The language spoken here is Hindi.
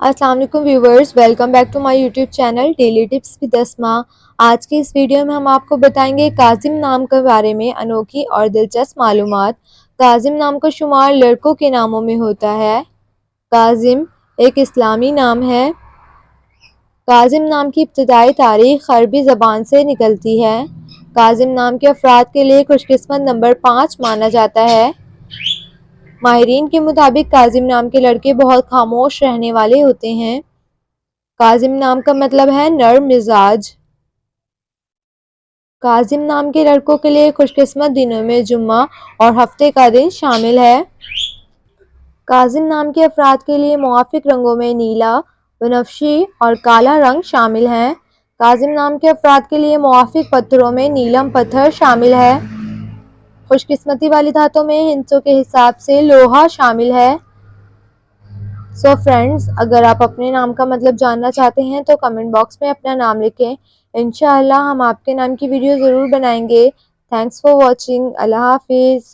अस्सलाम वालेकुम viewers, welcome back to my YouTube channel daily tips with Asma. आज की इस वीडियो में हम आपको बताएंगे काजिम नाम के बारे में अनोखी और दिलचस्प मालूमात। काजिम नाम का शुमार लड़कों के नामों में होता है। काजिम एक इस्लामी नाम है। काजिम नाम की इब्तिदाई तारीख अरबी ज़बान से निकलती है। काजिम नाम के अफराद के लिए खुशकिस्मत नंबर 5 माना जाता है। माहिरीन के मुताबिक काजिम नाम के लड़के बहुत खामोश रहने वाले होते हैं। काजिम नाम का मतलब है नर्म मिजाज। काजिम नाम के लड़कों के लिए खुशकिस्मत दिनों में जुम्मा और हफ्ते का दिन शामिल है। काजिम नाम के अफराद के लिए मुवाफिक रंगों में नीला, बनफशी और काला रंग शामिल हैं। काजिम नाम के अफराद के लिए मुवाफिक पत्थरों में नीलम पत्थर शामिल है। खुशकिस्मती वाली धातों में हिंसों के हिसाब से लोहा शामिल है। सो फ्रेंड्स, अगर आप अपने नाम का मतलब जानना चाहते हैं तो कमेंट बॉक्स में अपना नाम लिखें। इंशाअल्लाह हम आपके नाम की वीडियो ज़रूर बनाएंगे। Thanks for watching. अल्लाह हाफिज़।